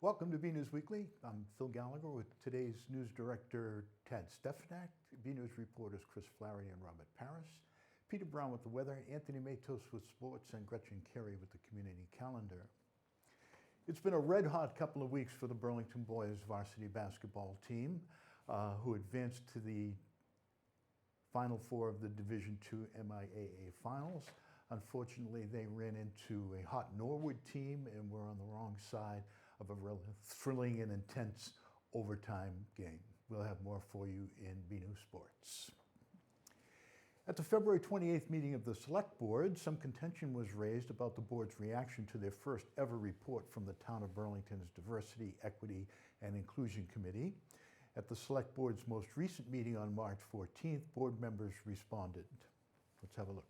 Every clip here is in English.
Welcome to BNEWS Weekly. I'm Phil Gallagher with today's news director Tad Stefanak, BNEWS reporters Chris Flaherty and Robert Paris, Peter Brown with the weather, Anthony Matos with sports, and Gretchen Carey with the community calendar. It's been a red-hot couple of weeks for the Burlington boys varsity basketball team, who advanced to the Final Four of the Division II MIAA Finals. Unfortunately, they ran into a hot Norwood team and were on the wrong side of a really thrilling and intense overtime game. We'll have more for you in BNEWS Sports. At the February 28th meeting of the Select Board, some contention was raised about the board's reaction to their first ever report from the Town of Burlington's Diversity, Equity, and Inclusion Committee. At the Select Board's most recent meeting on March 14th, board members responded. Let's have a look.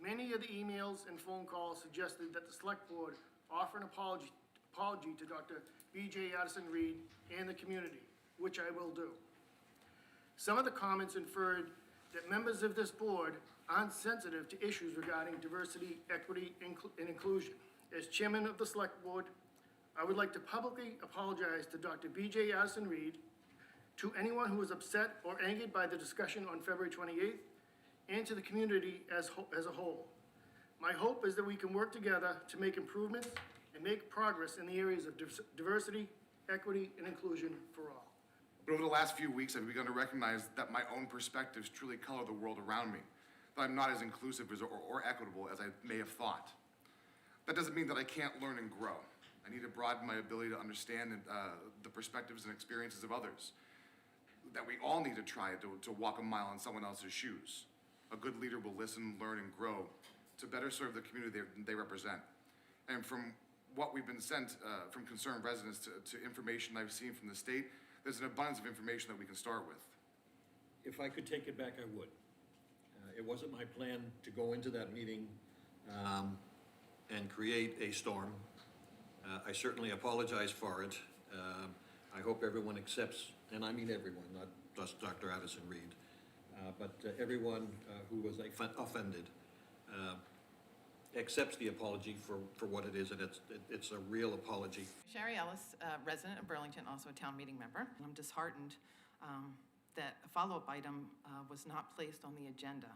Many of the emails and phone calls suggested that the Select Board offer an apology to Dr. B.J. Addison-Reed and the community, which I will do. Some of the comments inferred that members of this board aren't sensitive to issues regarding diversity, equity, and inclusion. As chairman of the Select Board, I would like to publicly apologize to Dr. B.J. Addison-Reed, to anyone who was upset or angered by the discussion on February 28th, and to the community as a whole. My hope is that we can work together to make improvements and make progress in the areas of diversity, equity, and inclusion for all. But over the last few weeks, I've begun to recognize that my own perspectives truly color the world around me, that I'm not as inclusive or equitable as I may have thought. That doesn't mean that I can't learn and grow. I need to broaden my ability to understand the perspectives and experiences of others, that we all need to try to walk a mile in someone else's shoes. A good leader will listen, learn, and grow to better serve the community they represent. And from what we've been sent from concerned residents to information I've seen from the state, there's an abundance of information that we can start with. If I could take it back, I would. It wasn't my plan to go into that meeting and create a storm. I certainly apologize for it. I hope everyone accepts, and I mean everyone, not just Dr. Addison-Reed, but everyone who was offended accepts the apology for what it is, and it's a real apology. Sherry Ellis, resident of Burlington, also a town meeting member. I'm disheartened that a follow-up item was not placed on the agenda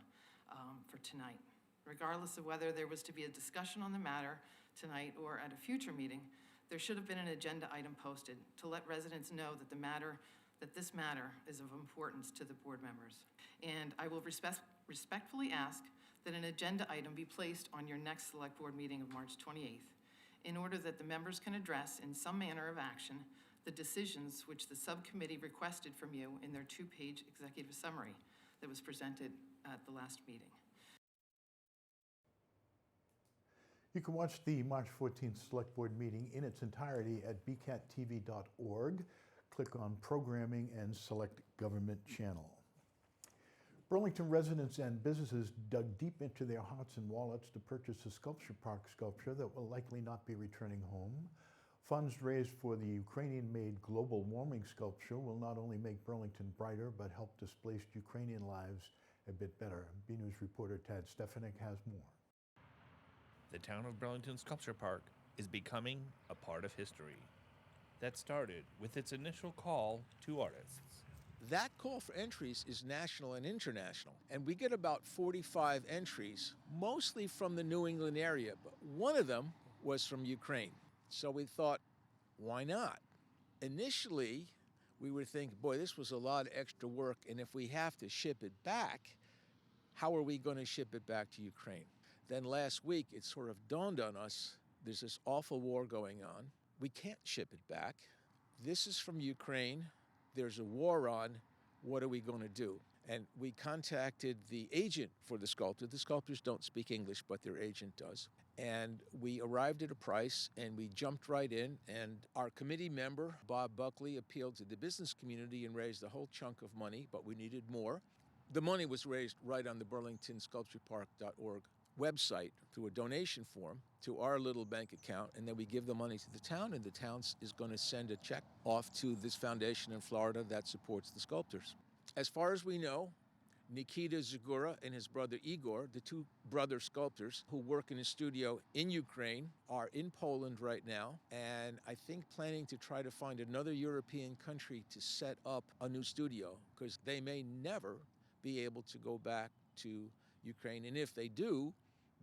for tonight. Regardless of whether there was to be a discussion on the matter tonight or at a future meeting, there should have been an agenda item posted to let residents know that this matter is of importance to the board members. And I will respectfully ask that an agenda item be placed on your next select board meeting of March 28th in order that the members can address in some manner of action the decisions which the subcommittee requested from you in their 2-page executive summary that was presented at the last meeting. You can watch the March 14th Select Board meeting in its entirety at bcattv.org. Click on Programming and select Government Channel. Burlington residents and businesses dug deep into their hearts and wallets to purchase a sculpture park sculpture that will likely not be returning home. Funds raised for the Ukrainian-made global warming sculpture will not only make Burlington brighter, but help displaced Ukrainian lives a bit better. BNews reporter Tad Stefanak has more. The Town of Burlington Sculpture Park is becoming a part of history. That started with its initial call to artists. That call for entries is national and international, and we get about 45 entries, mostly from the New England area, but one of them was from Ukraine. So we thought, why not? Initially, we would think, boy, this was a lot of extra work, and if we have to ship it back, how are we going to ship it back to Ukraine? Then last week, it sort of dawned on us, there's this awful war going on. We can't ship it back. This is from Ukraine. There's a war on. What are we going to do? And we contacted the agent for the sculptor. The sculptors don't speak English, but their agent does. And we arrived at a price, and we jumped right in. And our committee member, Bob Buckley, appealed to the business community and raised a whole chunk of money, but we needed more. The money was raised right on the burlingtonsculpturepark.org website through a donation form to our little bank account, and then we give the money to the town, and the town is going to send a check off to this foundation in Florida that supports the sculptors. As far as we know, Nikita Zagura and his brother Igor, the two brother sculptors who work in a studio in Ukraine, are in Poland right now, and I think planning to try to find another European country to set up a new studio, because they may never be able to go back to Ukraine. And if they do,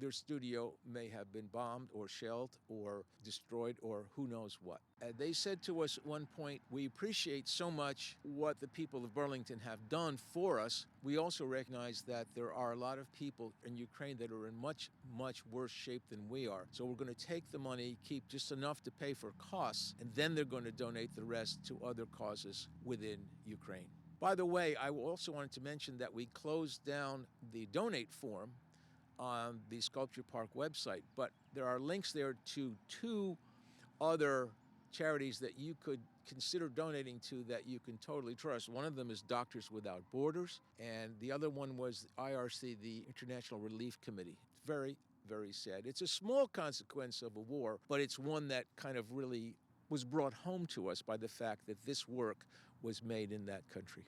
their studio may have been bombed or shelled or destroyed or who knows what. They said to us at one point, we appreciate so much what the people of Burlington have done for us. We also recognize that there are a lot of people in Ukraine that are in much, much worse shape than we are. So we're going to take the money, keep just enough to pay for costs, and then they're going to donate the rest to other causes within Ukraine. By the way, I also wanted to mention that we closed down the donate form on the Sculpture Park website, but there are links there to two other charities that you could consider donating to that you can totally trust. One of them is Doctors Without Borders, and the other one was IRC, the International Relief Committee. It's very, very sad. It's a small consequence of a war, but it's one that kind of really was brought home to us by the fact that this work was made in that country.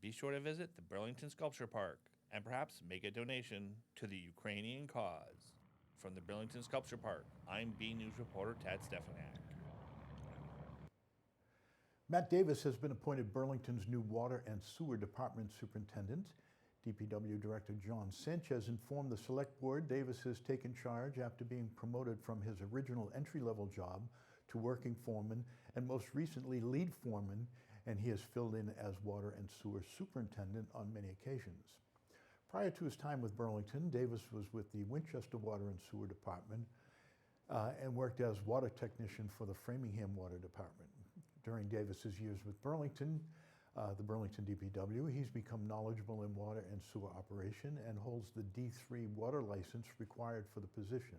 Be sure to visit the Burlington Sculpture Park and perhaps make a donation to the Ukrainian cause. From the Burlington Sculpture Park, I'm BNEWS reporter Tad Stefanak. Matt Davis has been appointed Burlington's new Water and Sewer Department Superintendent. DPW Director John Sanchez informed the Select Board Davis has taken charge after being promoted from his original entry-level job to working foreman and most recently lead foreman, and he has filled in as Water and Sewer Superintendent on many occasions. Prior to his time with Burlington, Davis was with the Winchester Water and Sewer Department and worked as water technician for the Framingham Water Department. During Davis's years with Burlington, the Burlington DPW, he's become knowledgeable in water and sewer operation and holds the D3 water license required for the position.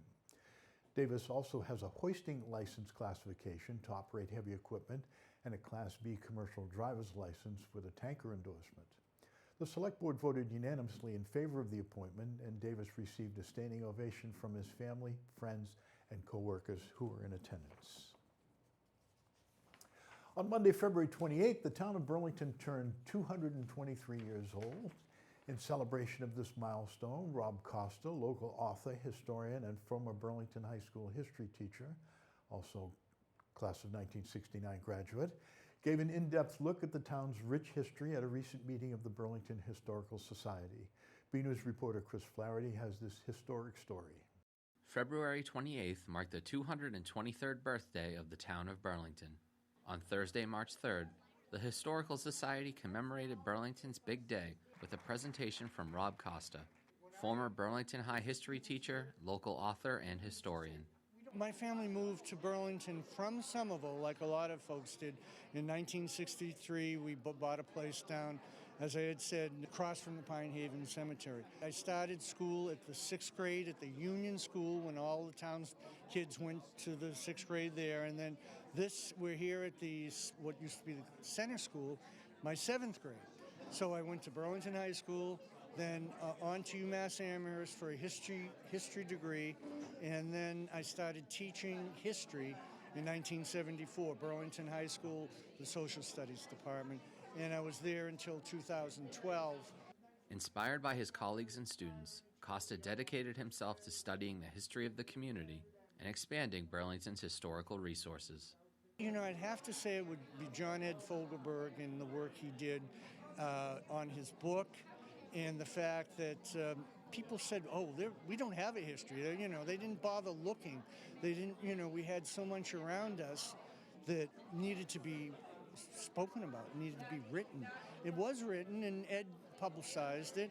Davis also has a hoisting license classification to operate heavy equipment and a Class B commercial driver's license with a tanker endorsement. The Select Board voted unanimously in favor of the appointment, and Davis received a standing ovation from his family, friends, and co-workers who were in attendance. On Monday, February 28th, the town of Burlington turned 223 years old. In celebration of this milestone, Rob Costa, local author, historian, and former Burlington High School history teacher, also class of 1969 graduate, gave an in-depth look at the town's rich history at a recent meeting of the Burlington Historical Society. BNews reporter Chris Flaherty has this historic story. February 28th marked the 223rd birthday of the town of Burlington. On Thursday, March 3rd, the Historical Society commemorated Burlington's big day with a presentation from Rob Costa, former Burlington High history teacher, local author, and historian. My family moved to Burlington from Somerville, like a lot of folks did. In 1963, we bought a place down, as I had said, across from the Pine Haven Cemetery. I started school at the 6th grade at the Union School when all the town's kids went to the 6th grade there. And then we're here at what used to be the center school, my 7th grade. So I went to Burlington High School, then on to UMass Amherst for a history degree, and then I started teaching history in 1974, Burlington High School, the Social Studies Department, and I was there until 2012. Inspired by his colleagues and students, Costa dedicated himself to studying the history of the community and expanding Burlington's historical resources. You know, I'd have to say it would be John Ed Fogelberg and the work he did on his book, and the fact that people said, oh, we don't have a history. They didn't bother looking. They didn't, we had so much around us that needed to be spoken about, needed to be written. It was written, and Ed publicized it,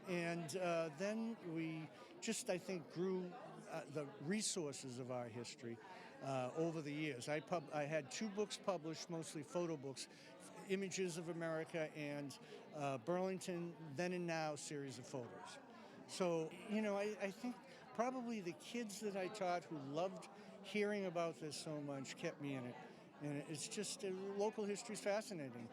and then we just, I think, grew the resources of our history over the years. I had 2 books published, mostly photo books, Images of America and Burlington Then and Now series of photos. So, I think probably the kids that I taught who loved hearing about this so much kept me in it. And it's just, local history is fascinating.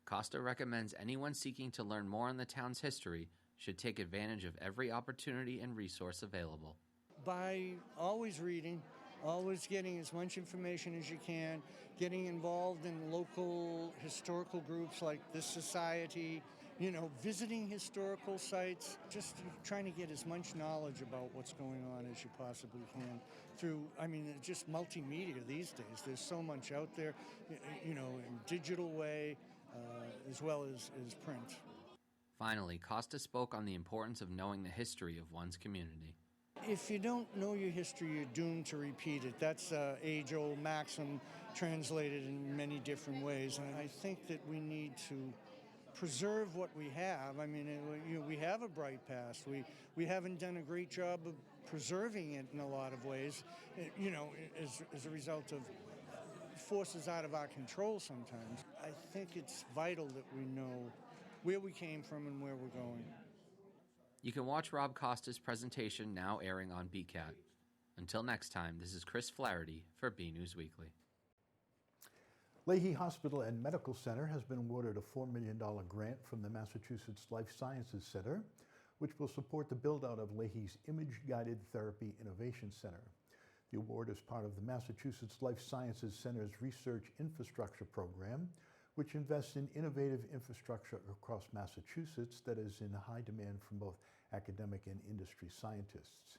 Costa recommends anyone seeking to learn more on the town's history should take advantage of every opportunity and resource available. By always reading, always getting as much information as you can, getting involved in local historical groups like this society, visiting historical sites, just trying to get as much knowledge about what's going on as you possibly can through, just multimedia these days. There's so much out there, in digital way, as well as print. Finally, Costa spoke on the importance of knowing the history of one's community. If you don't know your history, you're doomed to repeat it. That's an age-old maxim translated in many different ways. And I think that we need to preserve what we have. We have a bright past. We haven't done a great job of preserving it in a lot of ways, as a result of forces out of our control sometimes. I think it's vital that we know where we came from and where we're going. You can watch Rob Costa's presentation now airing on BCAT. Until next time, this is Chris Flaherty for BNEWS Weekly. Leahy Hospital and Medical Center has been awarded a $4 million grant from the Massachusetts Life Sciences Center, which will support the build-out of Leahy's Image-Guided Therapy Innovation Center. The award is part of the Massachusetts Life Sciences Center's Research Infrastructure Program, which invests in innovative infrastructure across Massachusetts that is in high demand from both academic and industry scientists.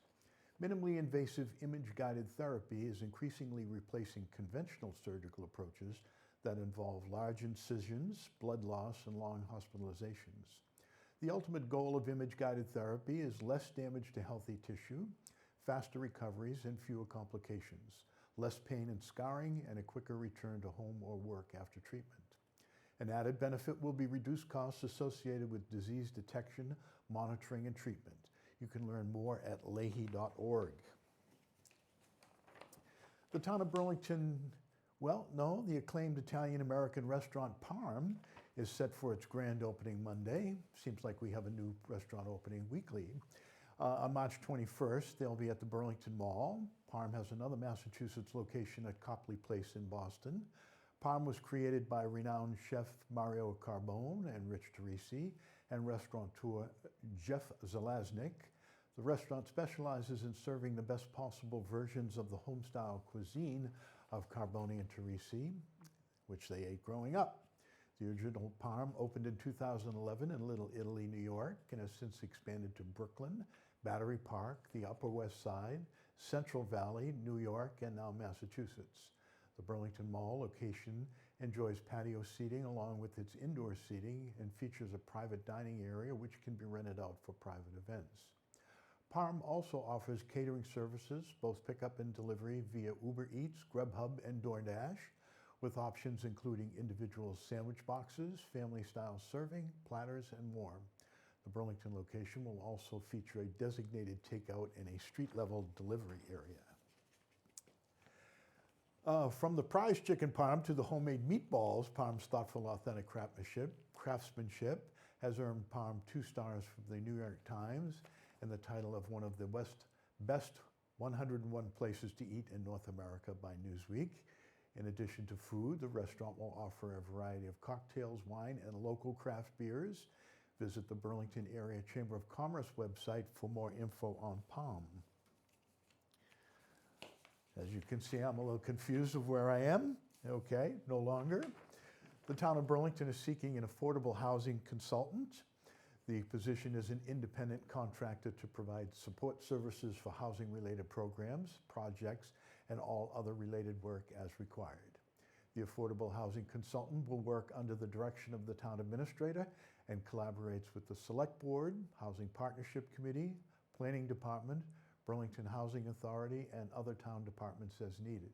Minimally invasive image-guided therapy is increasingly replacing conventional surgical approaches that involve large incisions, blood loss, and long hospitalizations. The ultimate goal of image-guided therapy is less damage to healthy tissue, faster recoveries, and fewer complications, less pain and scarring, and a quicker return to home or work after treatment. An added benefit will be reduced costs associated with disease detection, monitoring, and treatment. You can learn more at leahy.org. The Town of Burlington, the acclaimed Italian-American restaurant Parm is set for its grand opening Monday. Seems like we have a new restaurant opening weekly. On March 21st, they'll be at the Burlington Mall. Parm has another Massachusetts location at Copley Place in Boston. Parm was created by renowned chef Mario Carbone and Rich Teresi and restaurateur Jeff Zalaznik. The restaurant specializes in serving the best possible versions of the home-style cuisine of Carbone and Teresi, which they ate growing up. The original Parm opened in 2011 in Little Italy, New York, and has since expanded to Brooklyn, Battery Park, the Upper West Side, Central Valley, New York, and now Massachusetts. The Burlington Mall location enjoys patio seating along with its indoor seating and features a private dining area which can be rented out for private events. Parm also offers catering services, both pickup and delivery via Uber Eats, Grubhub, and DoorDash, with options including individual sandwich boxes, family-style serving, platters, and more. The Burlington location will also feature a designated takeout and a street-level delivery area. From the prize chicken parm to the homemade meatballs, Parm's thoughtful, authentic craftsmanship has earned Parm 2 stars from the New York Times and the title of one of the best 101 places to eat in North America by Newsweek. In addition to food, the restaurant will offer a variety of cocktails, wine, and local craft beers. Visit the Burlington Area Chamber of Commerce website for more info on Parm. As you can see, I'm a little confused of where I am. Okay, no longer. The Town of Burlington is seeking an affordable housing consultant. The position is an independent contractor to provide support services for housing-related programs, projects, and all other related work as required. The affordable housing consultant will work under the direction of the town administrator and collaborates with the Select Board, Housing Partnership Committee, Planning Department, Burlington Housing Authority, and other town departments as needed.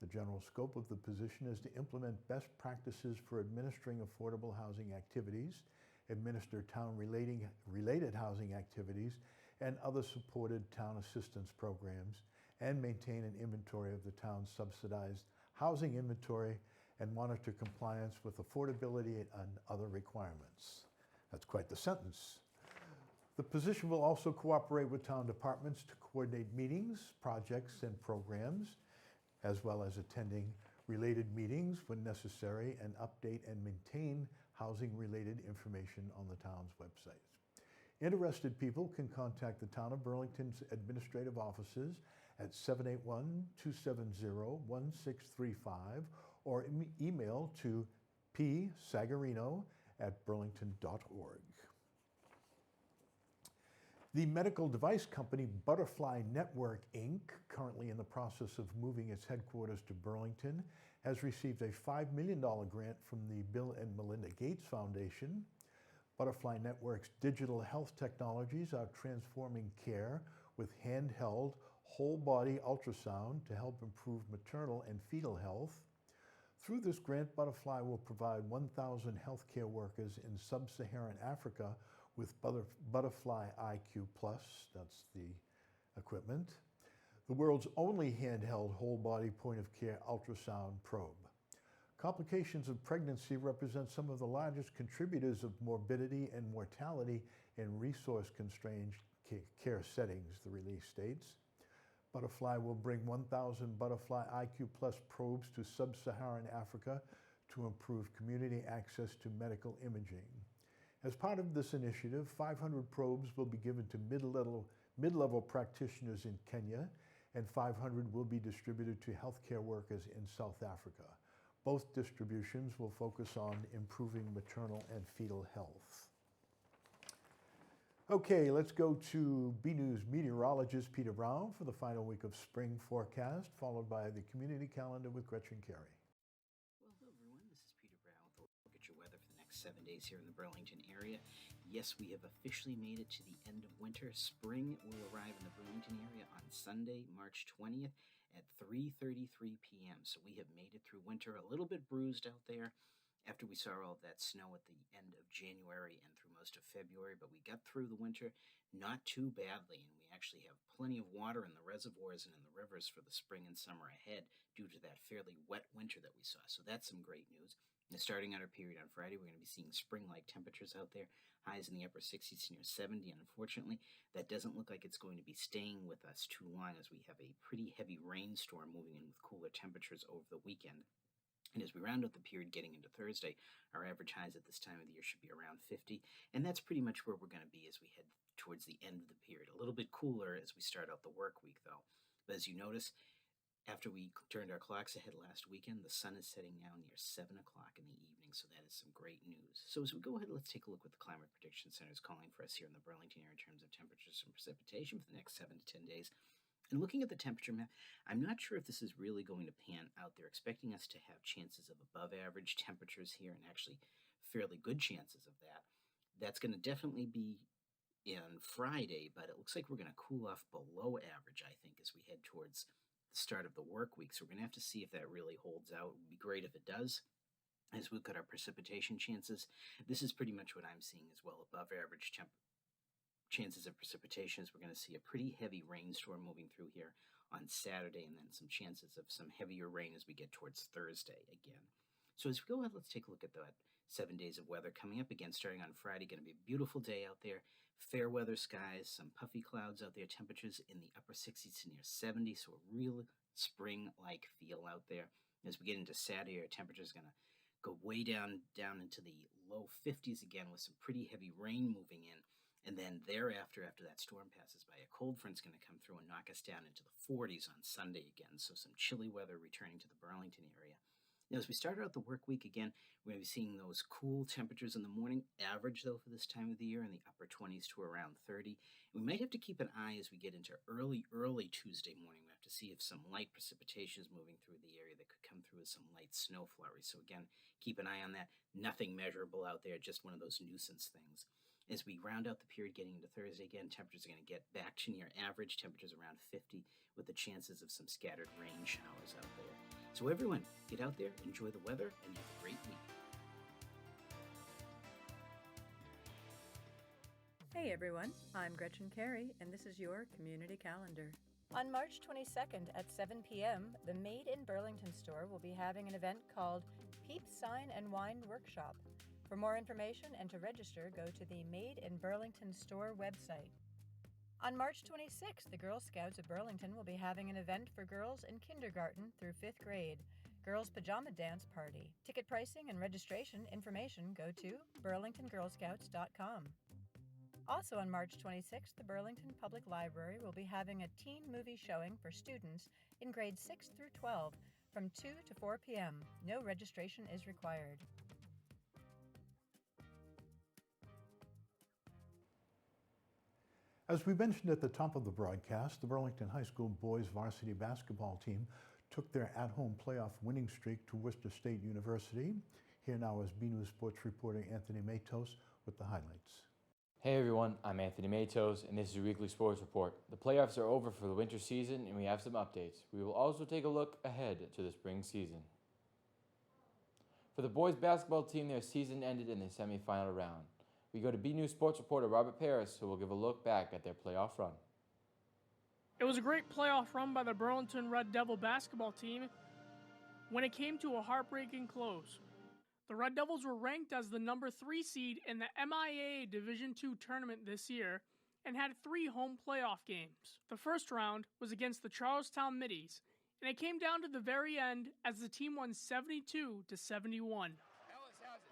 The general scope of the position is to implement best practices for administering affordable housing activities, administer town-related housing activities, and other supported town assistance programs, and maintain an inventory of the town's subsidized housing inventory and monitor compliance with affordability and other requirements. That's quite the sentence. The position will also cooperate with town departments to coordinate meetings, projects, and programs, as well as attending related meetings when necessary and update and maintain housing-related information on the town's website. Interested people can contact the Town of Burlington's administrative offices at 781-270-1635 or email to psagarino at burlington.org. The medical device company Butterfly Network, Inc., currently in the process of moving its headquarters to Burlington, has received a $5 million grant from the Bill and Melinda Gates Foundation. Butterfly Network's digital health technologies are transforming care with handheld, whole-body ultrasound to help improve maternal and fetal health. Through this grant, Butterfly will provide 1,000 healthcare workers in sub-Saharan Africa with Butterfly IQ+, that's the equipment, the world's only handheld whole-body point-of-care ultrasound probe. Complications of pregnancy represent some of the largest contributors of morbidity and mortality in resource-constrained care settings, the release states. Butterfly will bring 1,000 Butterfly IQ+ probes to sub-Saharan Africa to improve community access to medical imaging. As part of this initiative, 500 probes will be given to mid-level practitioners in Kenya, and 500 will be distributed to healthcare workers in South Africa. Both distributions will focus on improving maternal and fetal health. Okay, let's go to BNews meteorologist Peter Brown for the final week of spring forecast, followed by the community calendar with Gretchen Carey. Well, hello everyone, this is Peter Brown with a look at your weather for the next 7 days here in the Burlington area. Yes, we have officially made it to the end of winter. Spring will arrive in the Burlington area on Sunday, March 20th at 3:33 p.m. So we have made it through winter, a little bit bruised out there after we saw all of that snow at the end of January and through most of February, but we got through the winter not too badly, and we actually have plenty of water in the reservoirs and in the rivers for the spring and summer ahead due to that fairly wet winter that we saw. So that's some great news. And starting out our period on Friday, we're going to be seeing spring-like temperatures out there, highs in the upper 60s to near 70, and unfortunately, that doesn't look like it's going to be staying with us too long as we have a pretty heavy rainstorm moving in with cooler temperatures over the weekend. And as we round out the period getting into Thursday, our average highs at this time of the year should be around 50, and that's pretty much where we're going to be as we head towards the end of the period. A little bit cooler as we start out the work week, though. But as you notice, after we turned our clocks ahead last weekend, the sun is setting now near 7 o'clock in the evening, so that is some great news. So as we go ahead, let's take a look what the Climate Prediction Center is calling for us here in the Burlington area in terms of temperatures and precipitation for the next 7 to 10 days. And looking at the temperature map, I'm not sure if this is really going to pan out. They're expecting us to have chances of above average temperatures here and actually fairly good chances of that. That's going to definitely be on Friday, but it looks like we're going to cool off below average, I think, as we head towards the start of the work week. So we're going to have to see if that really holds out. It would be great if it does. As we look at our precipitation chances, this is pretty much what I'm seeing as well, above average chances of precipitation. Is we're going to see a pretty heavy rainstorm moving through here on Saturday, and then some chances of some heavier rain as we get towards Thursday again. So as we go ahead, let's take a look at that 7 days of weather coming up again, starting on Friday. Going to be a beautiful day out there, fair weather skies, some puffy clouds out there, temperatures in the upper 60s to near 70, so a real spring-like feel out there. As we get into Saturday, our temperatures going to go way down into the low 50s again with some pretty heavy rain moving in. And then thereafter, after that storm passes by, a cold front's going to come through and knock us down into the 40s on Sunday again. So some chilly weather returning to the Burlington area. Now, as we start out the work week again, we're going to be seeing those cool temperatures in the morning, average though for this time of the year in the upper 20s to around 30. We might have to keep an eye as we get into early Tuesday morning. We have to see if some light precipitation is moving through the area that could come through as some light snow flurries. So again, keep an eye on that. Nothing measurable out there, just one of those nuisance things. As we round out the period getting into Thursday again, temperatures are going to get back to near average, temperatures around 50, with the chances of some scattered rain showers out there. So everyone, get out there, enjoy the weather, and have a great week. Hey everyone, I'm Gretchen Carey, and this is your community calendar. On March 22nd at 7 p.m., the Made in Burlington store will be having an event called Peep Sign and Wine Workshop. For more information and to register, go to the Made in Burlington store website. On March 26th, the Girl Scouts of Burlington will be having an event for girls in kindergarten through 5th grade, Girls Pajama Dance Party. Ticket pricing and registration information go to burlingtongirlscouts.com. Also on March 26th, the Burlington Public Library will be having a teen movie showing for students in grades 6 through 12 from 2 to 4 p.m. No registration is required. As we mentioned at the top of the broadcast, the Burlington High School boys varsity basketball team took their at-home playoff winning streak to Worcester State University. Here now is BNews Sports reporter Anthony Matos with the highlights. Hey everyone, I'm Anthony Matos, and this is your weekly sports report. The playoffs are over for the winter season, and we have some updates. We will also take a look ahead to the spring season. For the boys basketball team, their season ended in the semifinal round. We go to BNews Sports reporter Robert Paris, who will give a look back at their playoff run. It was a great playoff run by the Burlington Red Devil basketball team when it came to a heartbreaking close. The Red Devils were ranked as the number 3 seed in the MIAA Division II tournament this year and had 3 home playoff games. The first round was against the Charlestown Middies, and it came down to the very end as the team won 72-71. Ellis has it.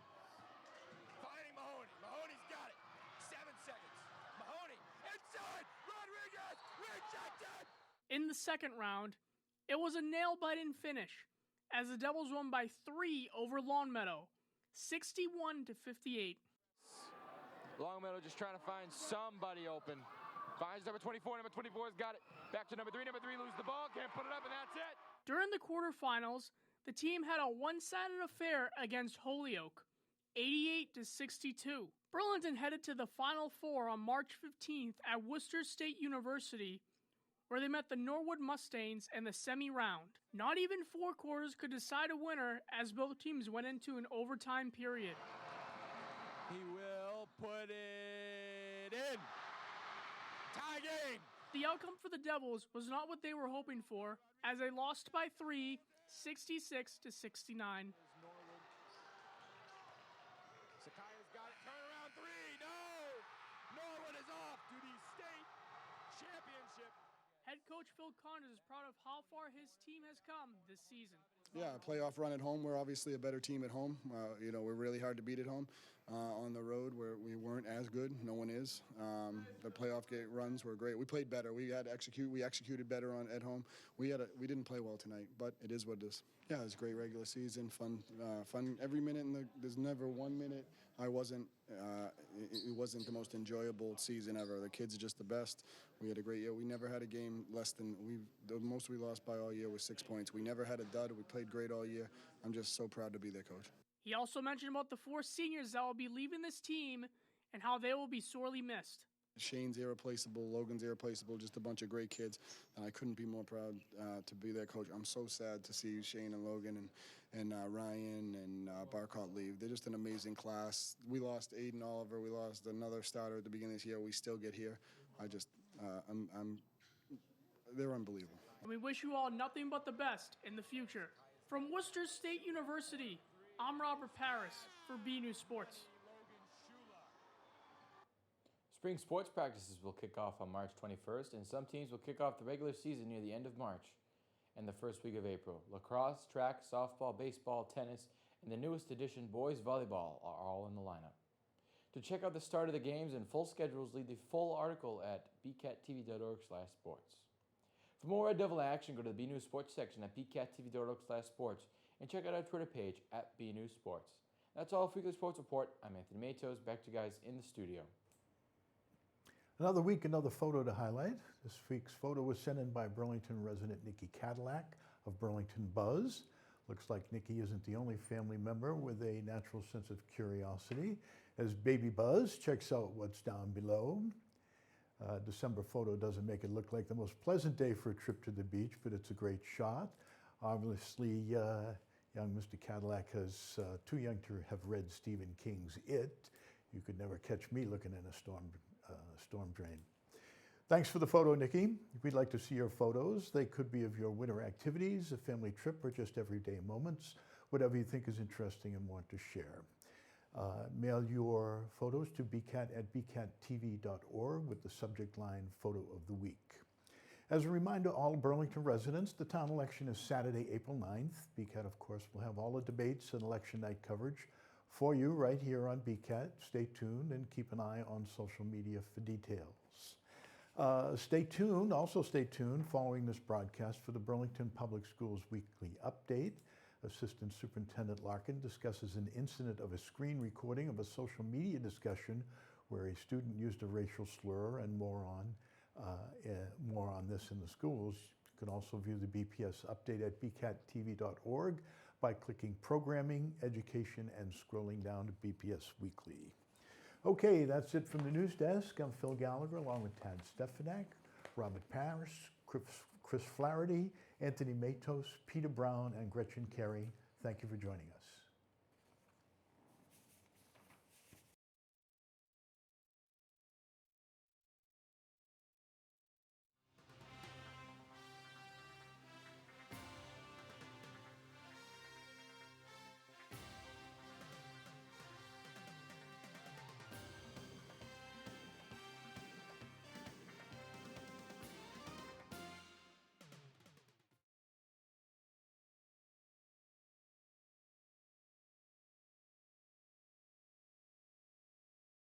Finding Mahoney. Mahoney's got it. 7 seconds. Mahoney inside. Rodriguez rejected. In the second round, it was a nail-biting finish as the Devils won by 3 over Longmeadow, 61-58. Longmeadow just trying to find somebody open. Finds number 24. Number 24's got it. Back to number 3. Number 3 loses the ball. Can't put it up, and that's it. During the quarterfinals, the team had a one-sided affair against Holyoke, 88-62. Burlington headed to the Final Four on March 15th at Worcester State University, where they met the Norwood Mustangs in the semi-round. Not even 4 quarters could decide a winner as both teams went into an overtime period. He will put it in. Tie game. The outcome for the Devils was not what they were hoping for, as they lost by 3, 66-69. Sakaya's got it. Turnaround 3. No. Norwood is off to the state championship. Head coach Phil Connors is proud of how far his team has come this season. Yeah, a playoff run at home. We're obviously a better team at home. We're really hard to beat at home. On the road, where we weren't as good. No one is. The playoff runs were great. We played better. We had to execute. We executed better at home. We didn't play well tonight, but it is what it is. Yeah, it was a great regular season. Fun every minute. There's never 1 minute I wasn't. It wasn't the most enjoyable season ever. The kids are just the best. We had a great year. We never had a game less than the most we lost by all year was 6 points. We never had a dud. We played great all year. I'm just so proud to be their coach. He also mentioned about the 4 seniors that will be leaving this team and how they will be sorely missed. Shane's irreplaceable, Logan's irreplaceable, just a bunch of great kids, and I couldn't be more proud to be their coach. I'm so sad to see Shane and Logan and Ryan and Barcott leave. They're just an amazing class. We lost Aiden Oliver. We lost another starter at the beginning of this year. We still get here. They're unbelievable. And we wish you all nothing but the best in the future. From Worcester State University, I'm Robert Paris for BNews Sports. Spring sports practices will kick off on March 21st, and some teams will kick off the regular season near the end of March and the first week of April. Lacrosse, track, softball, baseball, tennis, and the newest edition, boys volleyball, are all in the lineup. To check out the start of the games and full schedules, read the full article at bcattv.org/sports. For more Red Devil action, go to the BNews Sports section at bcattv.org/sports and check out our Twitter page at BNews Sports. That's all for Weekly Sports Report. I'm Anthony Matos. Back to you guys in the studio. Another week, another photo to highlight. This week's photo was sent in by Burlington resident Nikki Cadillac of Burlington Buzz. Looks like Nikki isn't the only family member with a natural sense of curiosity, as baby Buzz checks out what's down below. December photo doesn't make it look like the most pleasant day for a trip to the beach, but it's a great shot. Obviously, young Mr. Cadillac is too young to have read Stephen King's It. You could never catch me looking in a storm drain. Thanks for the photo, Nikki. We'd like to see your photos. They could be of your winter activities, a family trip, or just everyday moments, whatever you think is interesting and want to share. Mail your photos to bcat@bcattv.org with the subject line Photo of the Week. As a reminder to all Burlington residents, the town election is Saturday, April 9th. BCAT, of course, will have all the debates and election night coverage for you right here on BCAT. Stay tuned and keep an eye on social media for details. Stay tuned following this broadcast for the Burlington Public Schools Weekly Update. Assistant Superintendent Larkin discusses an incident of a screen recording of a social media discussion where a student used a racial slur, and more on this in the schools. You can also view the BPS update at bcattv.org by clicking Programming, Education, and scrolling down to BPS Weekly. Okay, that's it from the news desk. I'm Phil Gallagher, along with Tad Stefanak, Robert Parris, Chris Flaherty, Anthony Matos, Peter Brown, and Gretchen Carey. Thank you for joining us.